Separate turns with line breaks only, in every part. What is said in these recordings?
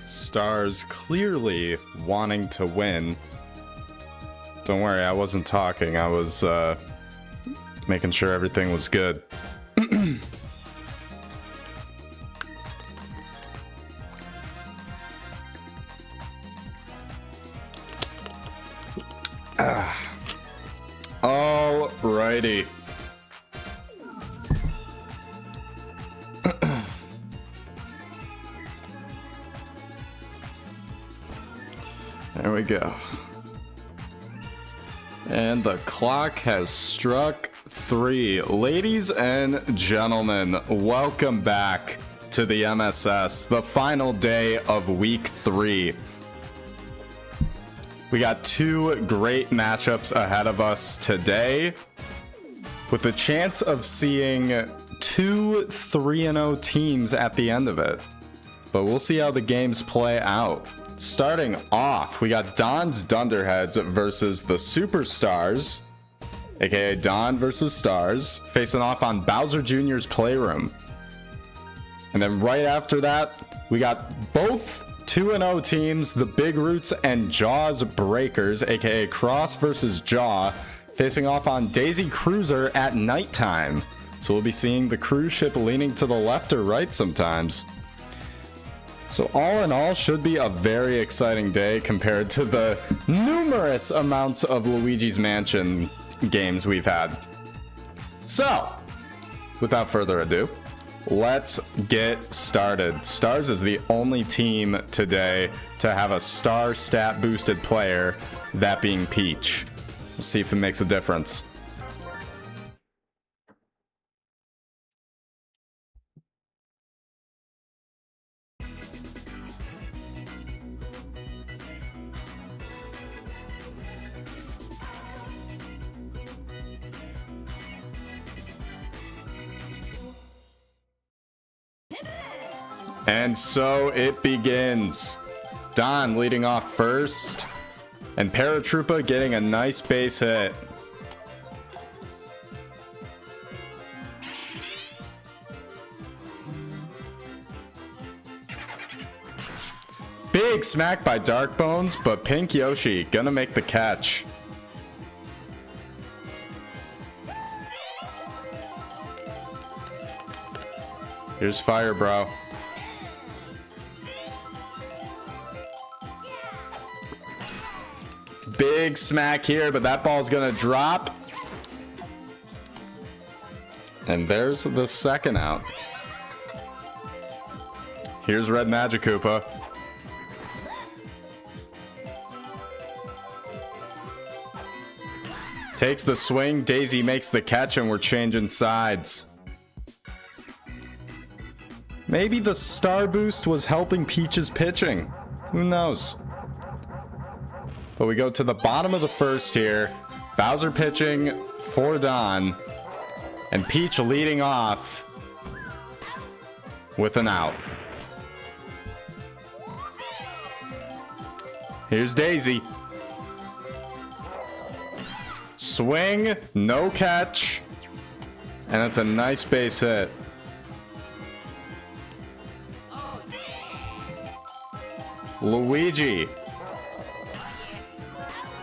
StarZ clearly wanting to win. Don't worry, I wasn't talking. I was making sure everything was good. Alrighty. There we go. And the clock has struck 3. Ladies and gentlemen, welcome back to the MSS, the final day of week 3. We got 2 great matchups ahead of us today, with the chance of seeing 2 3-0 teams at the end of it. But we'll see how the games play out. Starting off, we got Don's Dunderheads versus the StarZ, aka Don versus StarZ, facing off on Bowser Jr.'s Playroom. And then right after that, we got both 2-0 teams, the Big Roots and Jaws Breakers, aka Cross versus Jaw, facing off on Daisy Cruiser at nighttime. So we'll be seeing the cruise ship leaning to the left or right sometimes. So all in all, should be a very exciting day compared to the numerous amounts of Luigi's Mansion games we've had. So, without further ado, let's get started. StarZ is the only team today to have a star stat boosted player, that being Peach. We'll see if it makes a difference. And so it begins. Don leading off first, and Paratroopa getting a nice base hit. Big smack by Dark Bones, but Pink Yoshi gonna make the catch. Here's fire, bro. Big smack here, but that ball's gonna drop. And there's the second out. Here's Red Magic Koopa. Takes the swing, Daisy makes the catch, and we're changing sides. Maybe the star boost was helping Peach's pitching. Who knows? But we go to the bottom of the first here. Bowser pitching for Don. And Peach leading off with an out. Here's Daisy. Swing, no catch. And that's a nice base hit. Luigi.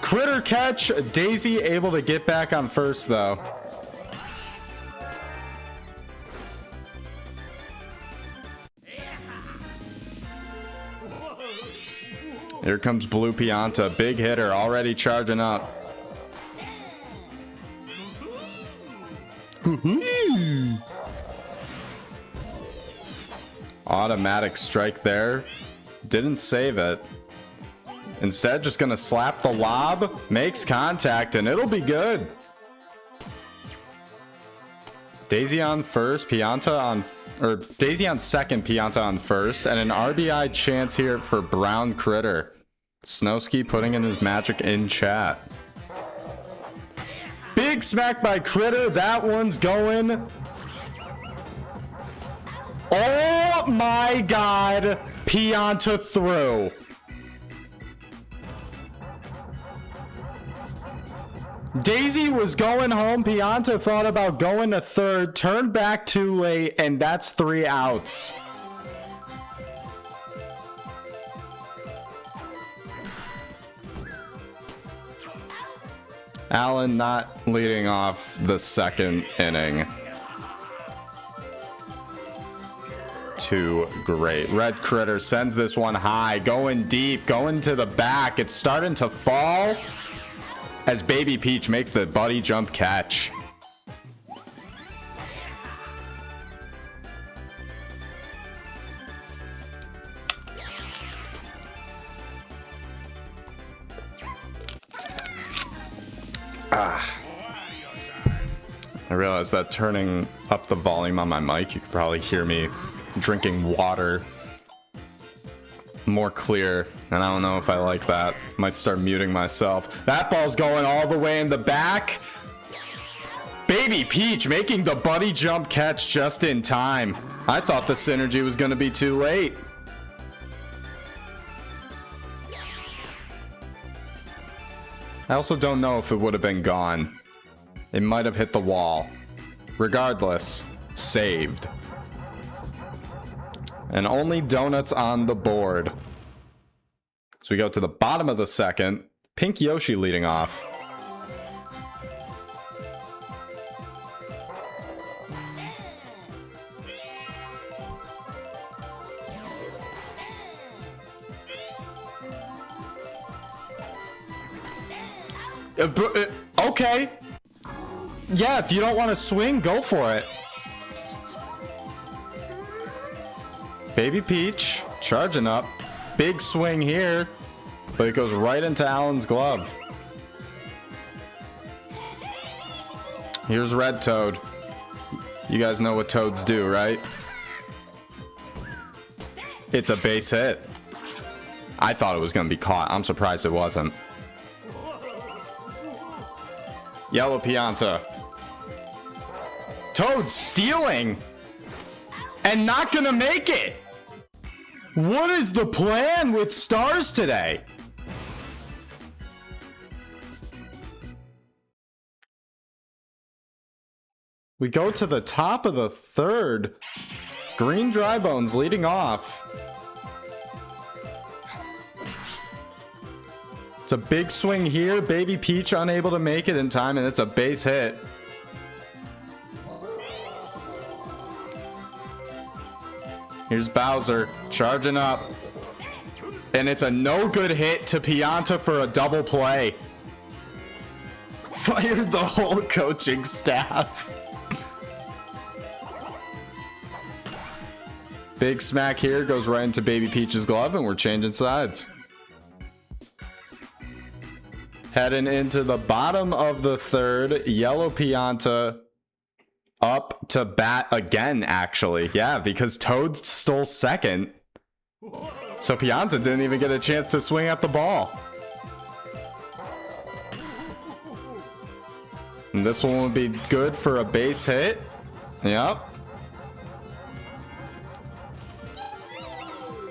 Critter catch. Daisy able to get back on first though. Here comes Blue Pianta. Big hitter already charging up. Automatic strike there. Didn't save it. Instead, just gonna slap the lob. Makes contact, and it'll be good. Daisy on first, Pianta on... Or Daisy on second, Pianta on first. And an RBI chance here for Brown Critter. Snowski putting in his magic in chat. Big smack by Critter. That one's going... Oh my god. Pianta through. Daisy was going home. Pianta thought about going to third, turned back too late, and that's 3 outs. Allen not leading off the second inning. Too great. Red Critter sends this one high, going deep, going to the back. It's starting to fall as Baby Peach makes the buddy jump catch. I realized that turning up the volume on my mic, you could probably hear me drinking water more clear, and I don't know if I like that. Might start muting myself. That ball's going all the way in the back. Baby Peach making the buddy jump catch just in time. I thought the synergy was going to be too late. I also don't know if it would have been gone. It might have hit the wall. Regardless, saved. And only donuts on the board. So we go to the bottom of the second. Pink Yoshi leading off. Okay. Yeah, if you don't want to swing, go for it. Baby Peach charging up. Big swing here, but it goes right into Allen's glove. Here's Red Toad. You guys know what toads do, right? It's a base hit. I thought it was going to be caught. I'm surprised it wasn't. Yellow Pianta. Toad stealing and not gonna make it. What is the plan with StarZ today? We go to the top of the third. Green Dry Bones leading off. It's a big swing here. Baby Peach unable to make it in time, and it's a base hit. Here's Bowser charging up. And it's a no good hit to Pianta for a double play. Fired the whole coaching staff. Big smack here goes right into Baby Peach's glove, and we're changing sides. Heading into the bottom of the third, Yellow Pianta up to bat again, actually. Yeah, because Toad stole second. So Pianta didn't even get a chance to swing at the ball. And this one will be good for a base hit. Yep.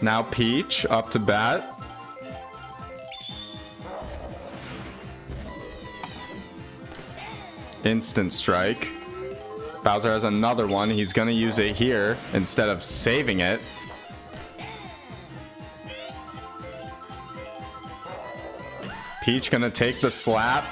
Now Peach up to bat. Instant strike. Bowser has another one. He's going to use it here instead of saving it. Peach going to take the slap.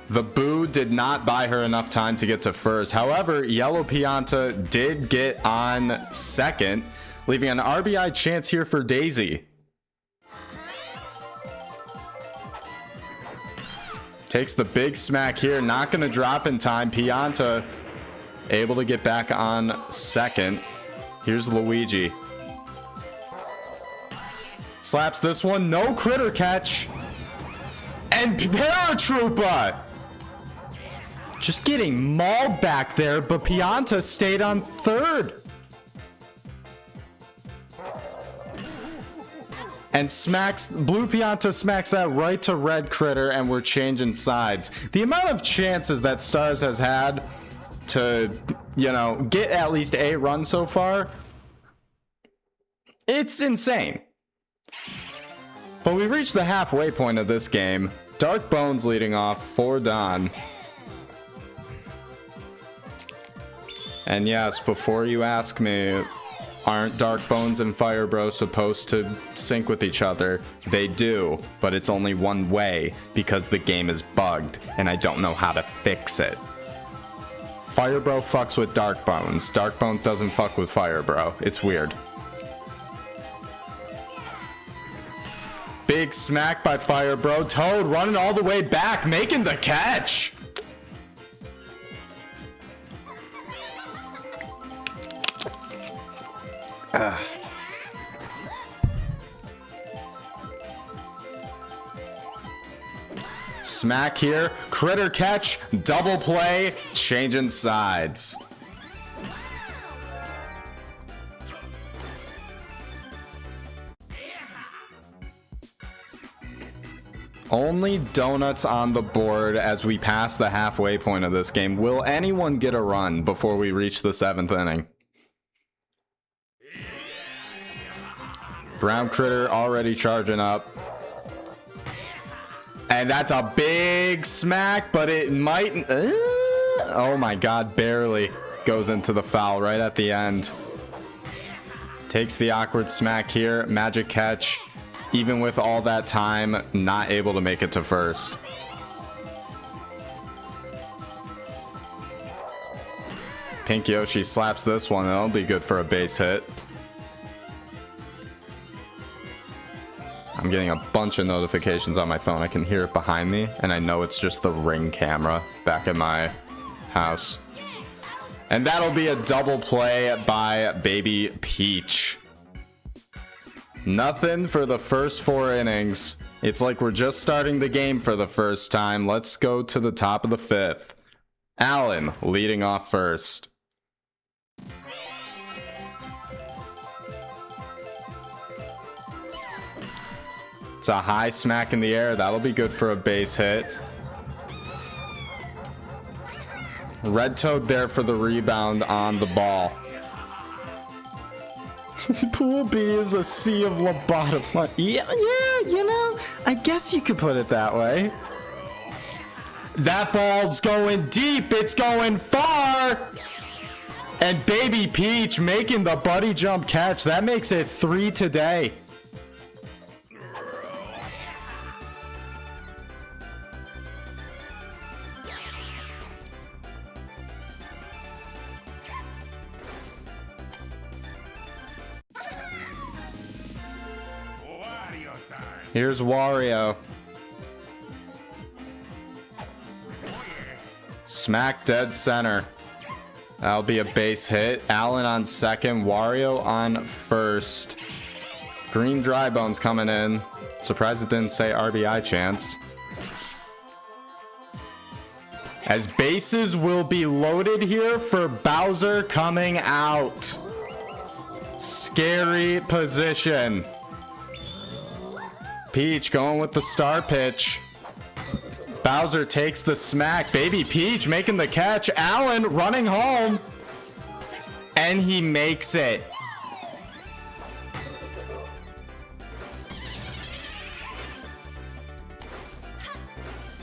The boo did not buy her enough time to get to first. However, Yellow Pianta did get on second leaving an RBI chance here for Daisy. Takes the big smack here, not going to drop in time. Pianta able to get back on second. Here's Luigi. Slaps this one, no critter catch. And Paratroopa just getting mauled back there, but Pianta stayed on third. And smacks, Blue Pianta smacks that right to red critter, and we're changing sides. The amount of chances that StarZ has had to, you know, get at least a run so far, it's insane. But we reached the halfway point of this game. Dark Bones leading off for Don. And yes, before you ask me, aren't Dark Bones and Fire Bro supposed to sync with each other? They do, but it's only one way because the game is bugged and I don't know how to fix it. Fire Bro fucks with Dark Bones. Dark Bones doesn't fuck with Fire Bro. It's weird. Big smack by Fire Bro. Toad running all the way back, making the catch. Smack here, critter catch, double play, changing sides. Only donuts on the board as we pass the halfway point of this game. Will anyone get a run before we reach the 7th inning? Brown critter already charging up. And that's a big smack, but it might... oh my god, barely goes into the foul right at the end. Takes the awkward smack here. Magic catch. Even with all that time, not able to make it to first. Pink Yoshi slaps this one. That'll be good for a base hit. I'm getting a bunch of notifications on my phone. I can hear it behind me, and I know it's just the Ring camera back at my house. And that'll be a double play by Baby Peach. Nothing for the first 4 innings. It's like we're just starting the game for the first time. Let's go to the top of the 5th. Alan leading off first. It's a high smack in the air. That'll be good for a base hit. Red Toad there for the rebound on the ball. Pool B is a sea of lobotomy. Yeah, you know, I guess you could put it that way. That ball's going deep. It's going far. And Baby Peach making the buddy jump catch. That makes it 3 today. Here's Wario. Smack dead center. That'll be a base hit. Allen on second. Wario on first. Green Dry Bones coming in. Surprised it didn't say RBI chance. As bases will be loaded here for Bowser coming out. Scary position. Peach going with the star pitch. Bowser takes the smack. Baby Peach making the catch. Allen running home. And he makes it.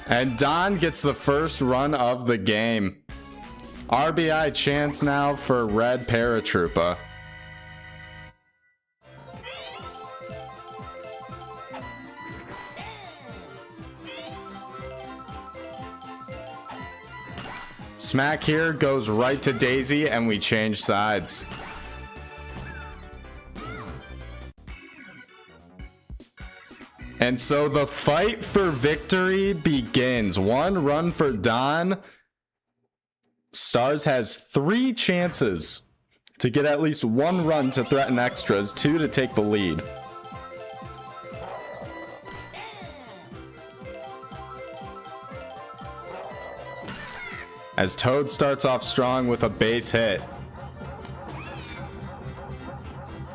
And Don gets the first run of the game. RBI chance now for Red Paratroopa. Smack here goes right to Daisy, and we change sides. And so the fight for victory begins. 1 run for Don. StarZ has 3 chances to get at least 1 run to threaten extras, 2 to take the lead. As Toad starts off strong with a base hit.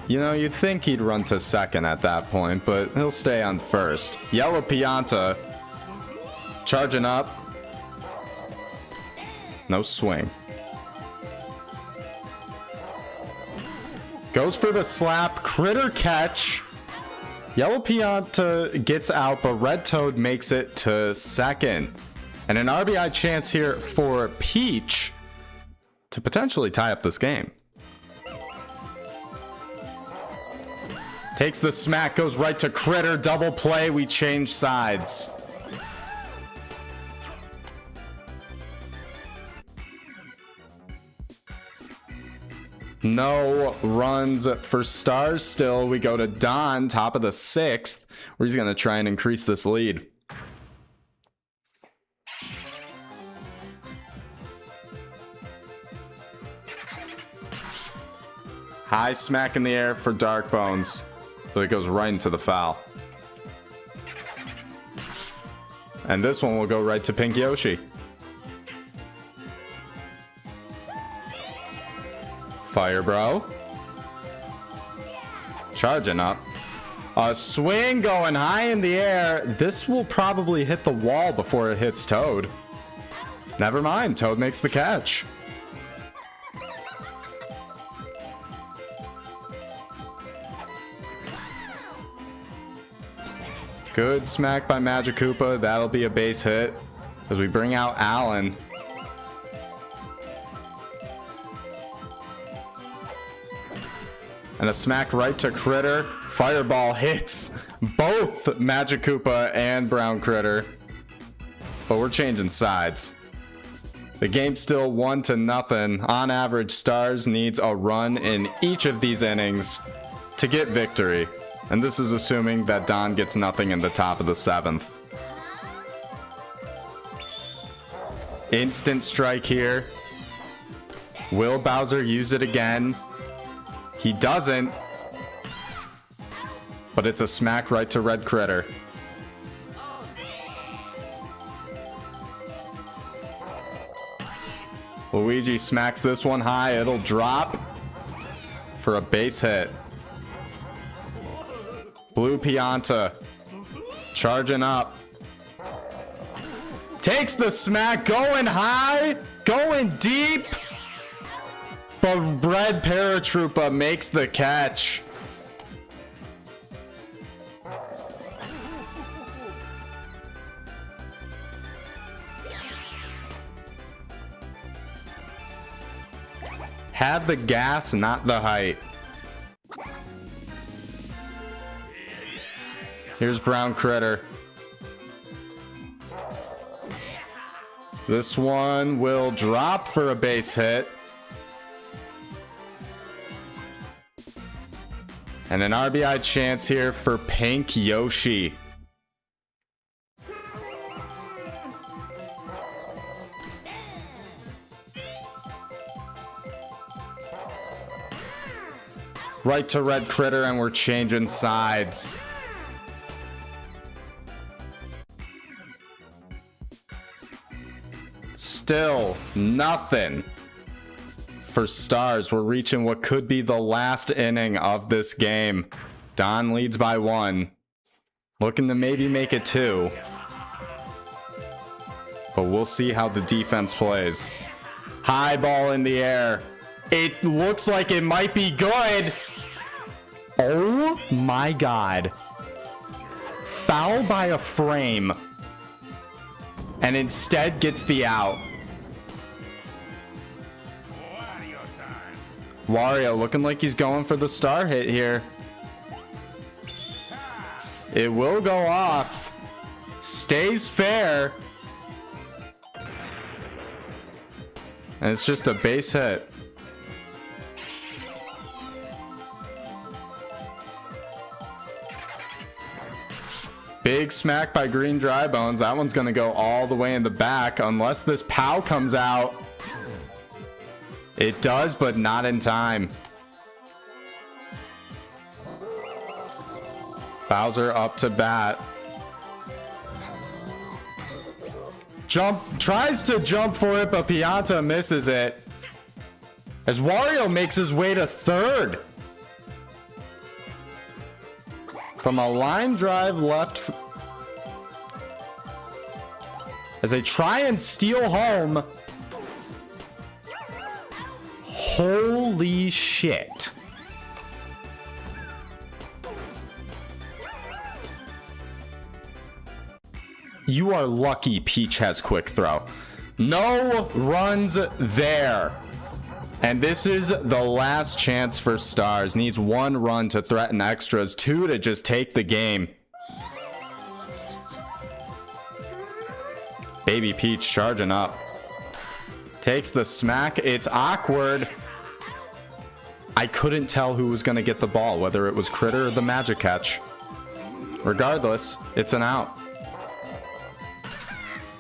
You know, you'd think he'd run to second at that point, but he'll stay on first. Yellow Pianta charging up. No swing. Goes for the slap. Critter catch. Yellow Pianta gets out, but Red Toad makes it to second. And an RBI chance here for Peach to potentially tie up this game. Takes the smack, goes right to Critter. Double play. We change sides. No runs for StarZ still. We go to Don, top of the 6th, where he's going to try and increase this lead. High smack in the air for Dark Bones, but it goes right into the foul. And this one will go right to Pink Yoshi. Fire Bro. Charging up. A swing going high in the air. This will probably hit the wall before it hits Toad. Never mind, Toad makes the catch. Good smack by Magic Koopa. That'll be a base hit as we bring out Alan. And a smack right to Critter. Fireball hits both Magic Koopa and Brown Critter. But we're changing sides. The game's still 1-0. On average, StarZ needs a run in each of these innings to get victory. And this is assuming that Don gets nothing in the top of the 7th. Instant strike here. Will Bowser use it again? He doesn't. But it's a smack right to Red Critter. Luigi smacks this one high. It'll drop for a base hit. Blue Pianta charging up. Takes the smack, going high, going deep. But Red Paratroopa makes the catch. Had the gas, not the height. Here's Brown Critter. This one will drop for a base hit. And an RBI chance here for Pink Yoshi. Right to Red Critter, and we're changing sides. Still nothing for StarZ. We're reaching what could be the last inning of this game. Don leads by 1. Looking to maybe make it 2. But we'll see how the defense plays. High ball in the air. It looks like it might be good. Oh my God. Foul by a frame. And instead gets the out. Wario looking like he's going for the star hit here. It will go off. Stays fair. And it's just a base hit. Big smack by Green Dry Bones. That one's going to go all the way in the back unless this POW comes out. It does, but not in time. Bowser up to bat. Tries to jump for it, but Pianta misses it. As Wario makes his way to third. From a line drive left. As they try and steal home. Holy shit. You are lucky Peach has quick throw. No runs there. And this is the last chance for StarZ. Needs 1 run to threaten extras, 2 to just take the game. Baby Peach charging up. Takes the smack. It's awkward. I couldn't tell who was going to get the ball, whether it was Critter or the Magic Catch. Regardless, it's an out.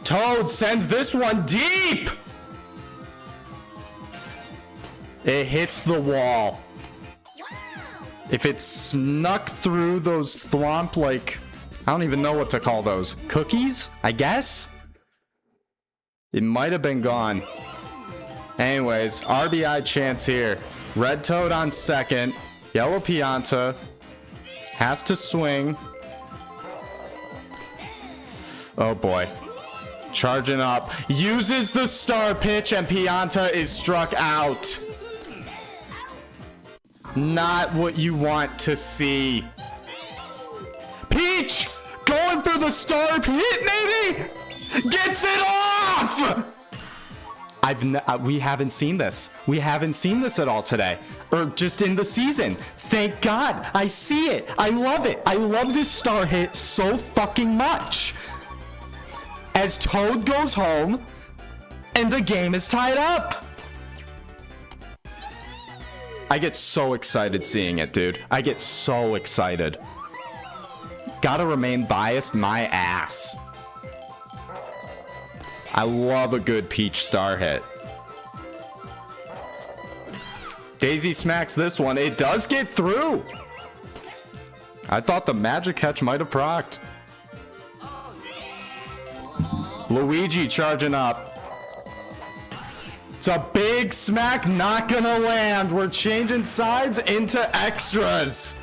Toad sends this one deep. It hits the wall. If it snuck through those thwomp, like, I don't even know what to call those. Cookies, I guess? It might have been gone. Anyways, RBI chance here. Red Toad on second. Yellow Pianta has to swing. Oh boy. Charging up. Uses the star pitch and Pianta is struck out. Not what you want to see. Peach going for the star hit, maybe? Gets it off! We haven't seen this. We haven't seen this at all today. Or just in the season. Thank God. I see it. I love it. I love this star hit so fucking much. As Toad goes home, and the game is tied up. I get so excited seeing it, dude. I get so excited. Gotta remain biased, my ass. I love a good Peach star hit. Daisy smacks this one. It does get through. I thought the Magic Catch might have procced. Luigi charging up. It's a big smack, not gonna land. We're changing sides into extras.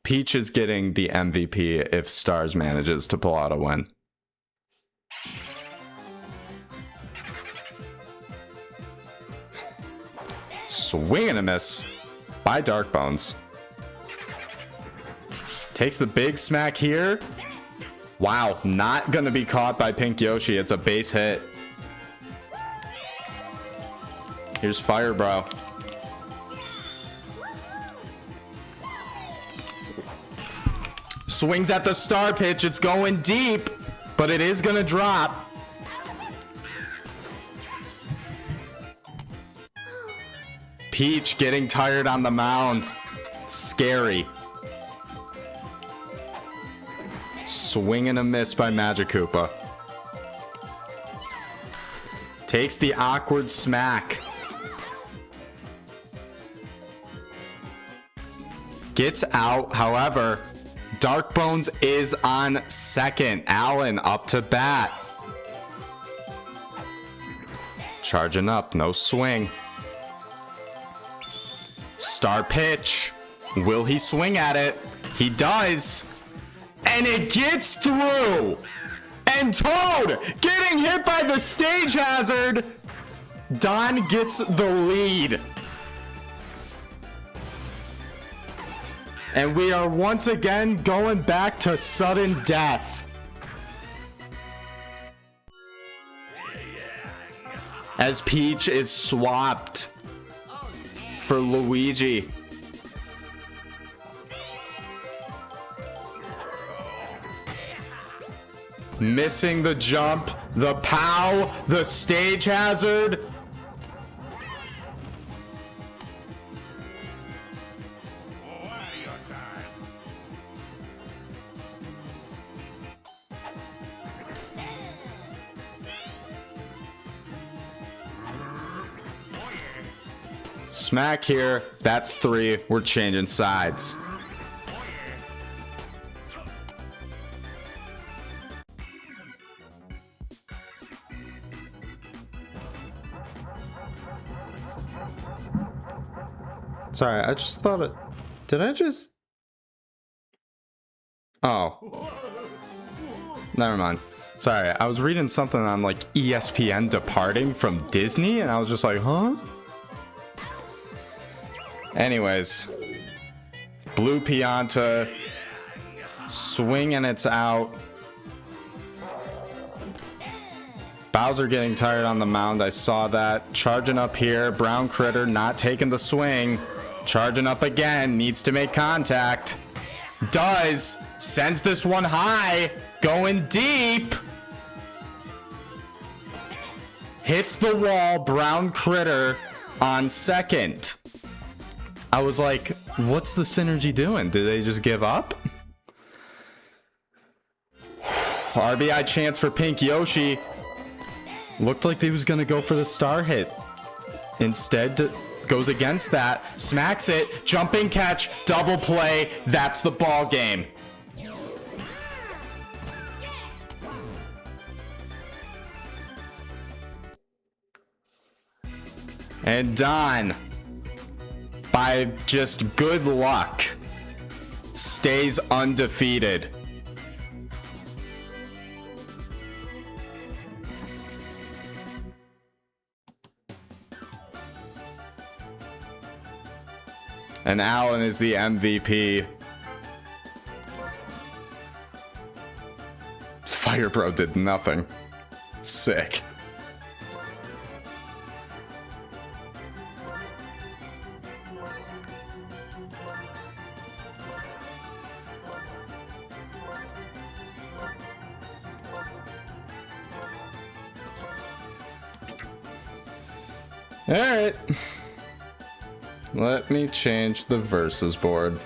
Peach is getting the MVP if StarZ manages to pull out a win. Swing and a miss by Dark Bones. Takes the big smack here. Wow, not gonna be caught by Pink Yoshi. It's a base hit. Here's Firebrow. Swings at the star pitch. It's going deep, but it is gonna drop. Peach getting tired on the mound. Scary. Swing and a miss by Magikoopa. Takes the awkward smack. Gets out, however, Dark Bones is on second. Allen up to bat. Charging up, no swing. Star pitch. Will he swing at it? He does. And it gets through. And Toad getting hit by the stage hazard. Don gets the lead. And we are once again going back to sudden death. As Peach is swapped for Luigi. Missing the jump The POW, the stage hazard. Smack here. That's 3. We're changing sides. Sorry, I just thought it... Did I just... Oh. Never mind. Sorry, I was reading something on like ESPN departing from Disney and I was just like, huh? Anyways. Blue Pianta. Swing and it's out. Bowser getting tired on the mound. I saw that. Charging up here. Brown Critter not taking the swing. Charging up again. Needs to make contact. Does. Sends this one high. Going deep. Hits the wall. Brown Critter on second. I was like, what's the synergy doing? Did they just give up? RBI chance for Pink Yoshi. Looked like he was going to go for the star hit. Instead, goes against that. Smacks it. Jumping catch. Double play. That's the ball game. And Don, by just good luck, stays undefeated. And Alan is the MVP. Fire Bro did nothing. Sick. All right. Let me change the versus board.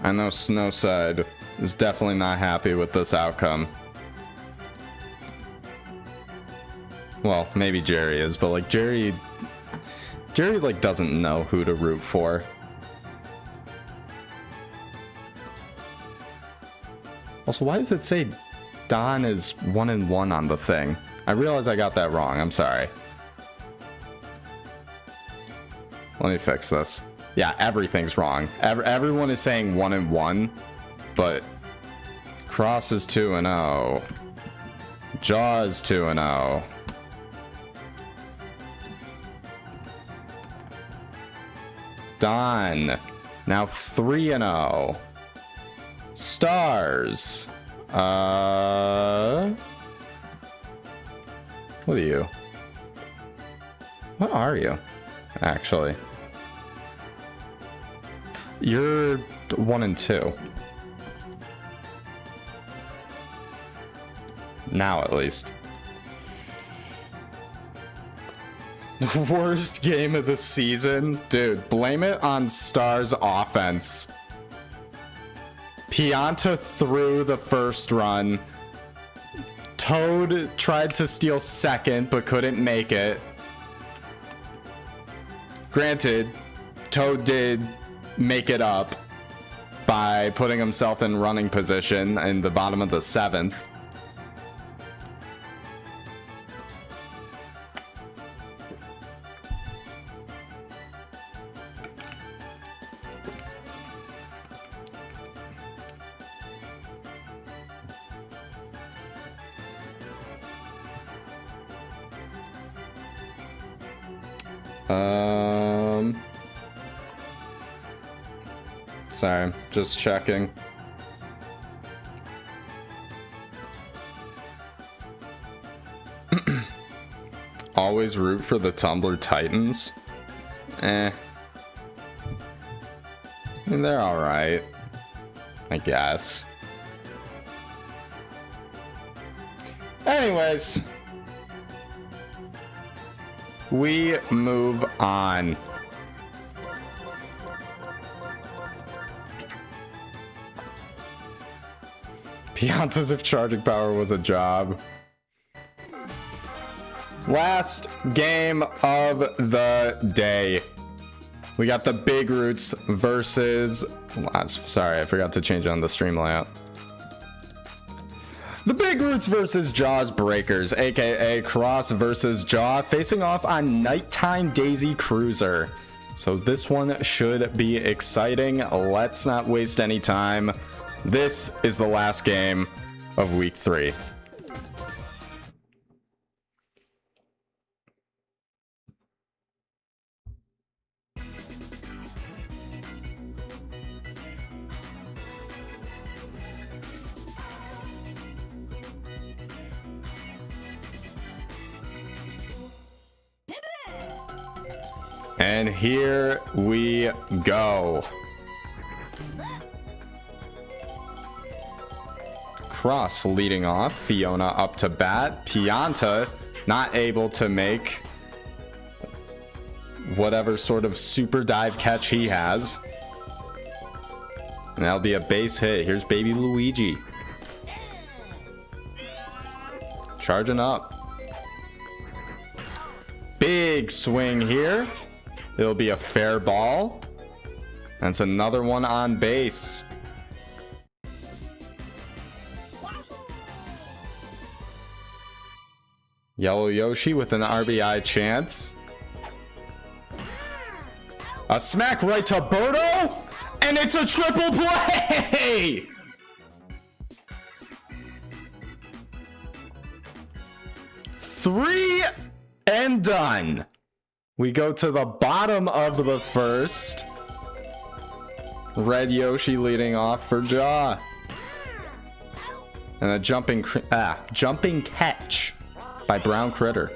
I know Snowside is definitely not happy with this outcome. Well, maybe Jerry is, but like Jerry like doesn't know who to root for. Also, why does it say Don is 1-1 on the thing? I realize I got that wrong. I'm sorry. Let me fix this. Yeah, everything's wrong. Everyone is saying 1-1, but Cross is 2-0. Jaw is 2-0. Don now 3-0. StarZ. What are you? What are you? Actually, you're 1-2 now, at least. Worst game of the season, dude. Blame it on StarZ offense. Pianta threw the first run. Toad tried to steal second but couldn't make it. Granted, Toad did make it up by putting himself in running position in the bottom of the 7th. Sorry, just checking. Always root for the Tumblr Titans? I mean, they're alright, I guess. Anyways, we move on. Piantas if charging power was a job. Last game of the day. We got the Big Roots versus... Sorry, I forgot to change on the stream layout. The Big Roots versus Jaws Breakers, aka Cross versus Jaw, facing off on Nighttime Daisy Cruiser. So this one should be exciting. Let's not waste any time. This is the last game of week 3. And here we go. Cross leading off. Fiona up to bat. Pianta not able to make whatever sort of super dive catch he has. And that'll be a base hit. Here's baby Luigi. Charging up. Big swing here. It'll be a fair ball. That's another one on base. Yellow Yoshi with an RBI chance. A smack right to Birdo, and it's a triple play! Three and done. We go to the bottom of the first. Red Yoshi leading off for Jaw. And a jumping catch by Brown Critter.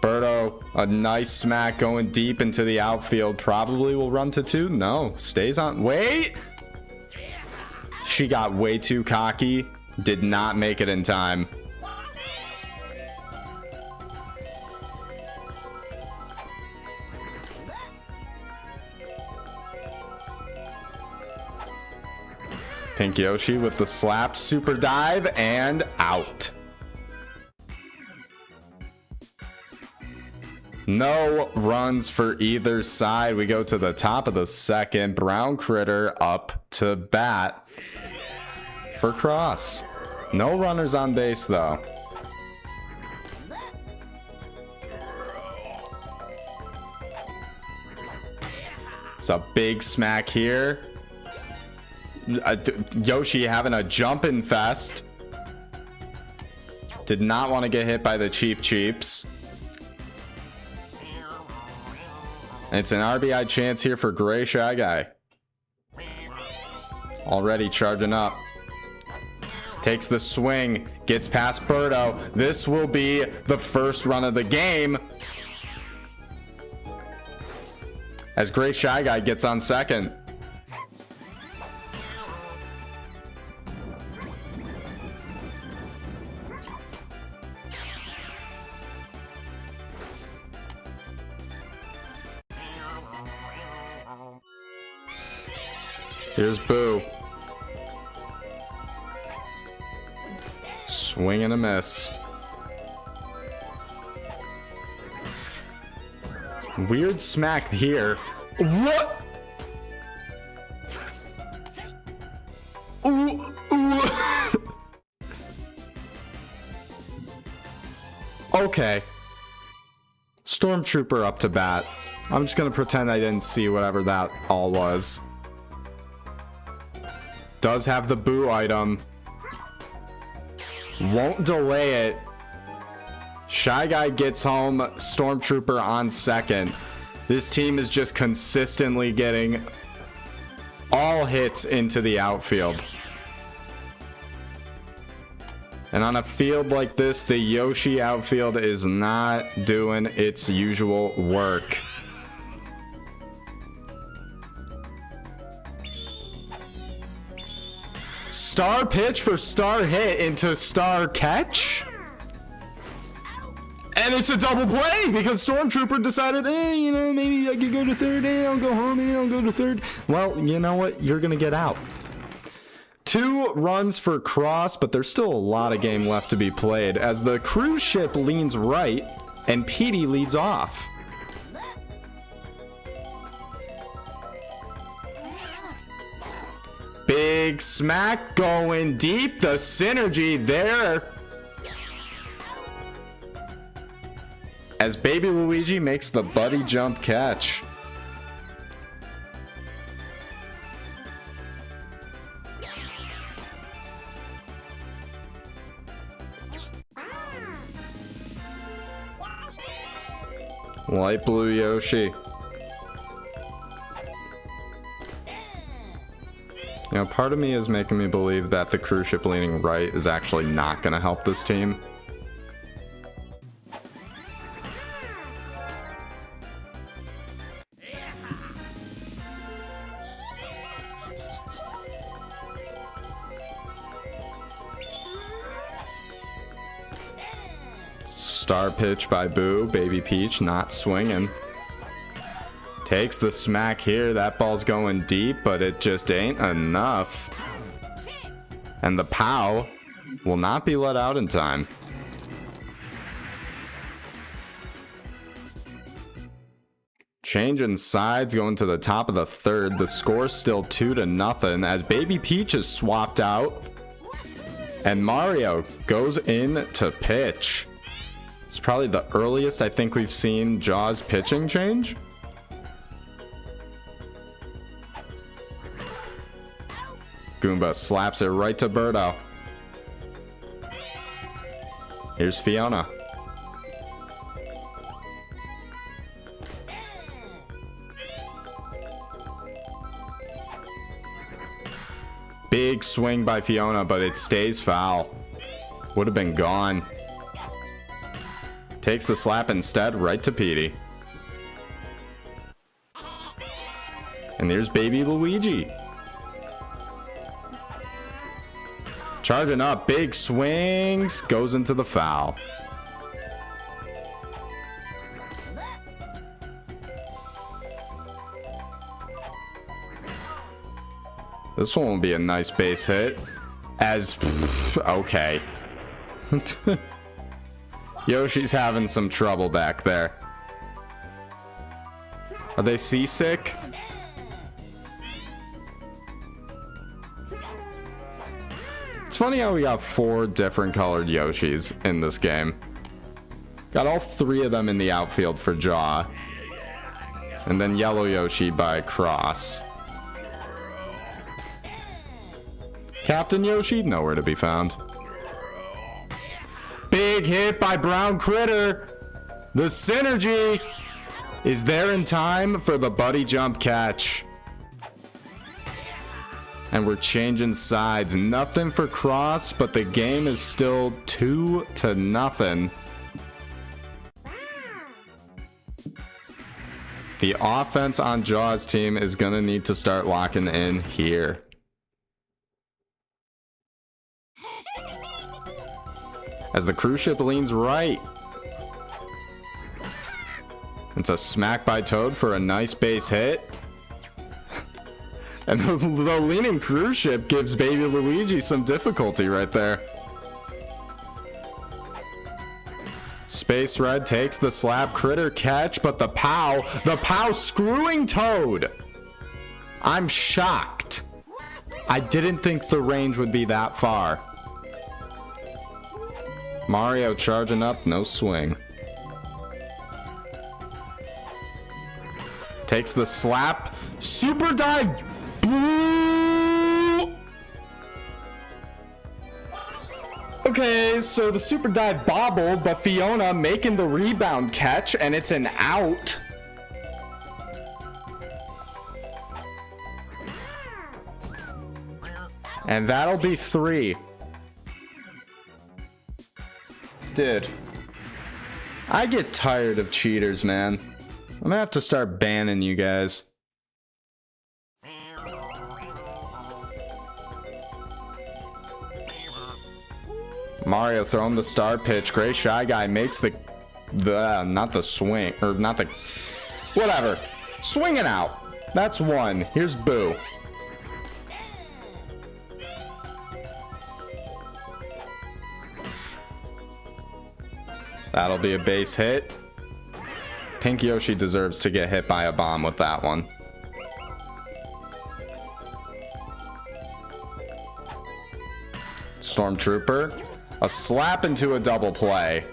Birdo, a nice smack going deep into the outfield. Probably will run to 2. No, stays on. Wait! She got way too cocky. Did not make it in time. Pink Yoshi with the slap, super dive, and out. No runs for either side. We go to the top of the second. Brown Critter up to bat for Cross. No runners on base though. It's a big smack here. Yoshi having a jumping fest. Did not want to get hit by the cheaps. And it's an RBI chance here for Gray Shy Guy. Already charging up. Takes the swing. Gets past Birdo. This will be the first run of the game. As Gray Shy Guy gets on second. Here's Boo. Swing and a miss. Weird smack here. What? Okay. Stormtrooper up to bat. I'm just gonna pretend I didn't see whatever that all was. Does have the Boo item. Won't delay it. Shy Guy gets home. Stormtrooper on second. This team is just consistently getting all hits into the outfield. And on a field like this, the Yoshi outfield is not doing its usual work. Star pitch for star hit into star catch. And it's a double play because Stormtrooper decided, you know, maybe I could go to third. I'll go home. I'll go to third. Well, you know what? You're going to get out. 2 runs for Cross, but there's still a lot of game left to be played as the cruise ship leans right and Petey leads off. Big smack going deep. The synergy there. As Baby Luigi makes the buddy jump catch. Light blue Yoshi. You know, part of me is making me believe that the cruise ship leaning right is actually not going to help this team. Star pitch by Boo. Baby Peach not swinging. Takes the smack here. That ball's going deep, but it just ain't enough. And the POW will not be let out in time. Changing sides, going to the top of the third. The score's still 2-0 as Baby Peach is swapped out. And Mario goes in to pitch. It's probably the earliest I think we've seen Jaws pitching change. Goomba slaps it right to Birdo. Here's Fiona. Big swing by Fiona, but it stays foul. Would have been gone. Takes the slap instead, right to Petey. And there's Baby Luigi. Charging up, big swings, goes into the foul. This one will be a nice base hit. As, okay. Yoshi's having some trouble back there. Are they seasick? It's funny how we got 4 different colored Yoshis in this game. Got all 3 of them in the outfield for Jaw. And then yellow Yoshi by Cross. Captain Yoshi, nowhere to be found. Big hit by Brown Critter. The synergy is there in time for the buddy jump catch. And we're changing sides. Nothing for Cross, but the game is still 2-0. The offense on Jaw's team is going to need to start locking in here. As the cruise ship leans right. It's a smack by Toad for a nice base hit. And the leaning cruise ship gives Baby Luigi some difficulty right there. Space Red takes the slap critter catch, but the POW screwing Toad. I'm shocked. I didn't think the range would be that far. Mario charging up, no swing. Takes the slap, super dive. Okay, so the super dive bobbled, but Fiona making the rebound catch, and it's an out. And that'll be 3. Dude, I get tired of cheaters, man. I'm gonna have to start banning you guys. Mario throwing the star pitch. Gray Shy Guy makes not the swing, or not the, whatever. Swinging out. That's one. Here's Boo. That'll be a base hit. Pink Yoshi deserves to get hit by a bomb with that one. Stormtrooper. A slap into a double play.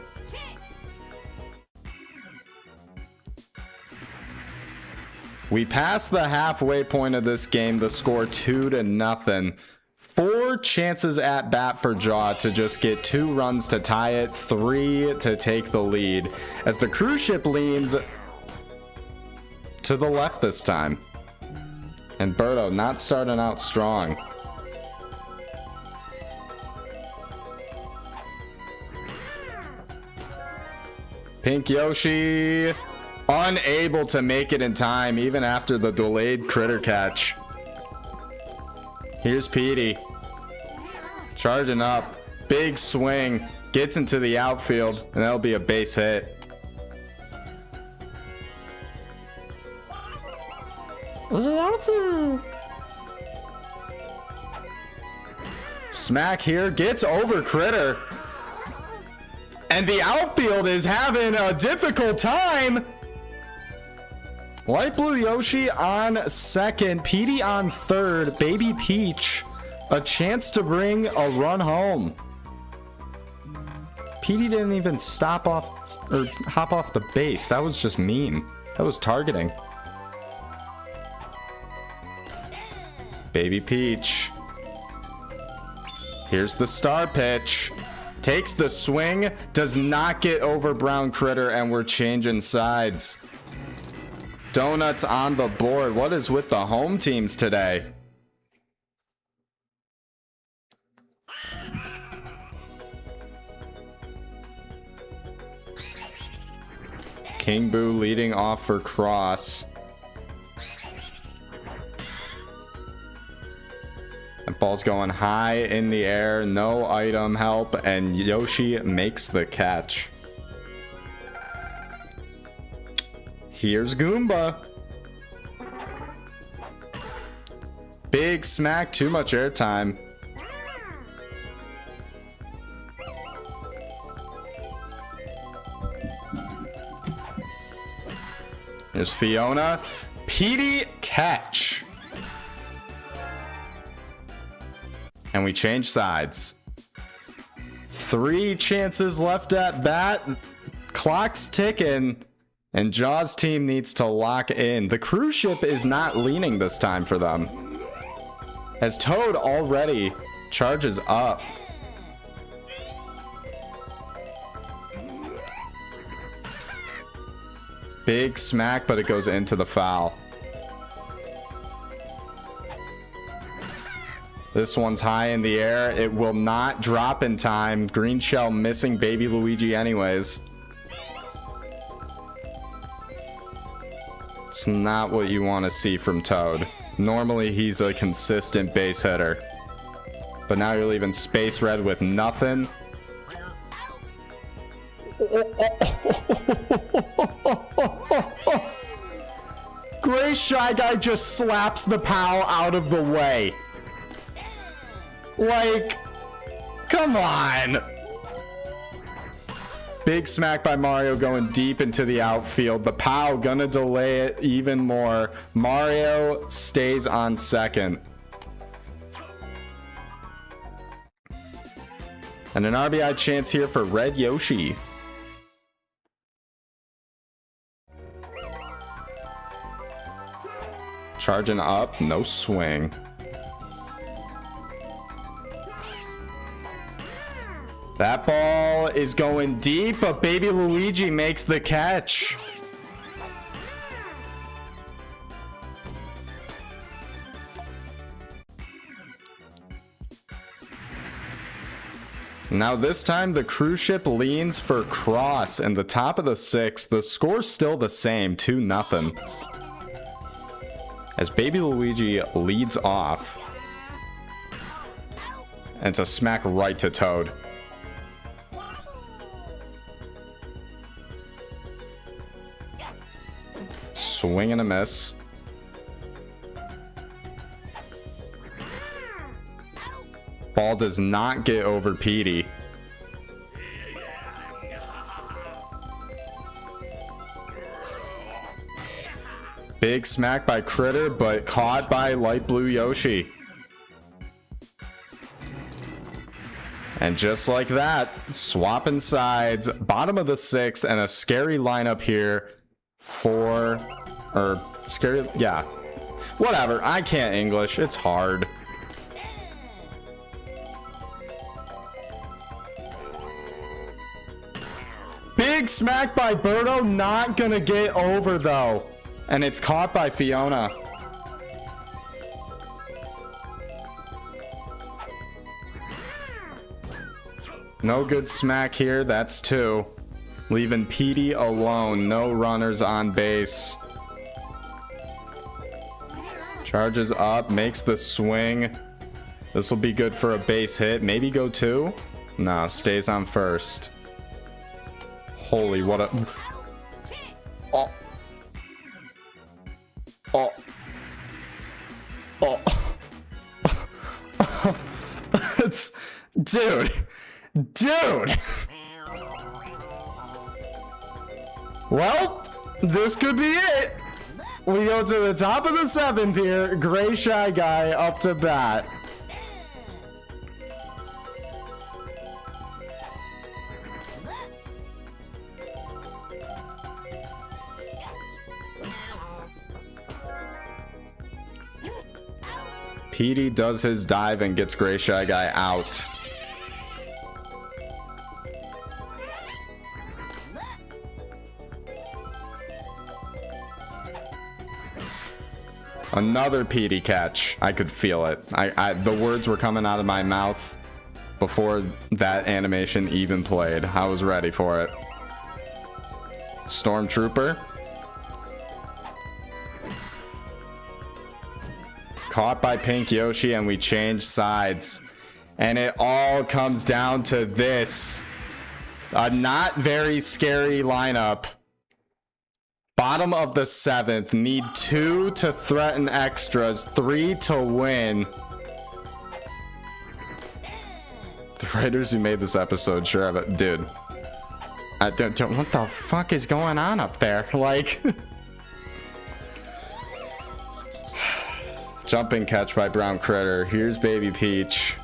We passed the halfway point of this game. The score 2-0. 4 chances at bat for Jaw to just get 2 runs to tie it, 3 to take the lead, as the cruise ship leans to the left this time. And Birdo not starting out strong. Pink Yoshi unable to make it in time even after the delayed critter catch. Here's Petey. Charging up. Big swing. Gets into the outfield. And that'll be a base hit. Smack here. Gets over critter. And the outfield is having a difficult time. Light Blue Yoshi on second, Petey on third, Baby Peach a chance to bring a run home. Petey didn't even stop off or hop off the base. That was just mean. That was targeting. Baby Peach. Here's the star pitch. Takes the swing, does not get over Brown Critter, and we're changing sides. Donuts on the board. What is with the home teams today? King Boo leading off for Cross. That ball's going high in the air. No item help, and Yoshi makes the catch. Here's Goomba. Big smack, too much airtime. Here's Fiona. Petey catch. And we change sides. 3 chances left at bat. Clock's ticking. And Jaw's team needs to lock in. The cruise ship is not leaning this time for them, as Toad already charges up. Big smack, but it goes into the foul. This one's high in the air. It will not drop in time. Green shell missing Baby Luigi anyways. It's not what you want to see from Toad. Normally he's a consistent base hitter, but now you're leaving Space Red with nothing. Gray Shy Guy just slaps the POW out of the way. Like, come on. Big smack by Mario going deep into the outfield. The POW gonna delay it even more. Mario stays on second. And an RBI chance here for Red Yoshi. Charging up, no swing. That ball is going deep, but Baby Luigi makes the catch. Now this time the cruise ship leans for Cross in the top of the 6th. The score's still the same, 2-0. As Baby Luigi leads off. And it's a smack right to Toad. Swing and a miss. Ball does not get over Petey. Big smack by Critter, but caught by Light Blue Yoshi. And just like that, swapping sides, bottom of the 6th, and a scary lineup here for, or scary, yeah. Whatever, I can't English, it's hard. Big smack by Birdo, not gonna get over though. And it's caught by Fiona. No good smack here, that's 2. Leaving Petey alone, no runners on base. Charges up, makes the swing. This will be good for a base hit. Maybe go 2? Nah, stays on first. Holy, what a... Oh. Oh. Oh. It's... Dude. Dude. Well, this could be it. We go to the top of the 7th here. Gray Shy Guy up to bat. Petey does his dive and gets Gray Shy Guy out. Another Petey catch. I could feel it. The words were coming out of my mouth before that animation even played. I was ready for it. Stormtrooper. Caught by Pink Yoshi, and we change sides. And it all comes down to this. A not very scary lineup. Bottom of the 7th. Need 2 to threaten extras. 3 to win. The writers who made this episode sure have it. Dude. I don't, what the fuck is going on up there? Like... Jumping catch by Brown Critter. Here's Baby Peach.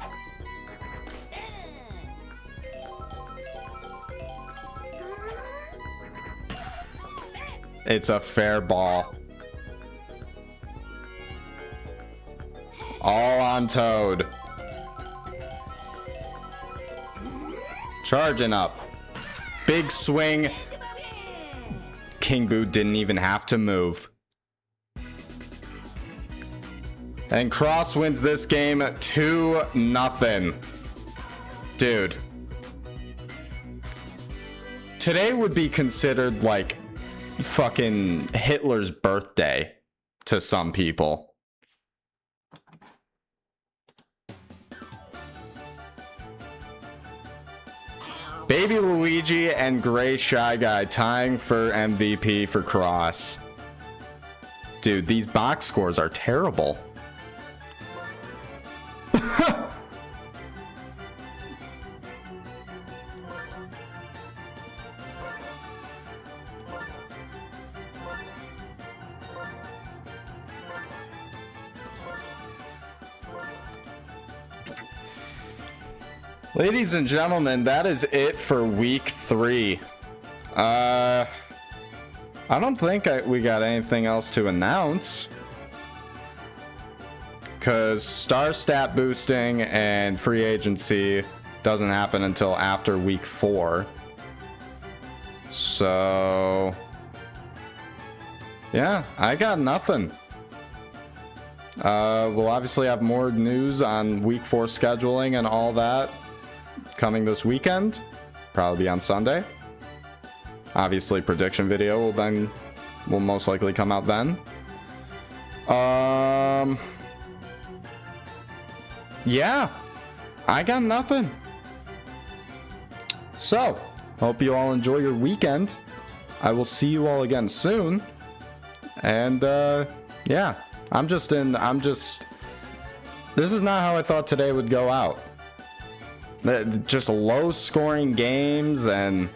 It's a fair ball. All on Toad. Charging up. Big swing. King Boo didn't even have to move. And Cross wins this game 2-0. Dude. Today would be considered like fucking Hitler's birthday to some people. Baby Luigi and Gray Shy Guy tying for MVP for Cross. Dude, these box scores are terrible. Ladies and gentlemen, that is it for week 3. I don't think we got anything else to announce. Because star stat boosting and free agency doesn't happen until after week 4. So... yeah, I got nothing. We'll obviously have more news on week 4 scheduling and all that coming this weekend, probably be on Sunday. Obviously, prediction video will most likely come out then. Yeah, I got nothing. So, hope you all enjoy your weekend. I will see you all again soon. And yeah, this is not how I thought today would go out. Just low scoring games, and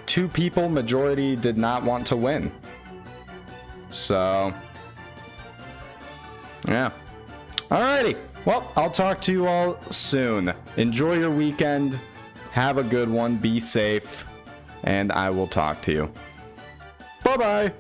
two people, majority, did not want to win. So yeah. Alrighty. Well, I'll talk to you all soon. Enjoy your weekend. Have a good one. Be safe. And I will talk to you. Bye-bye.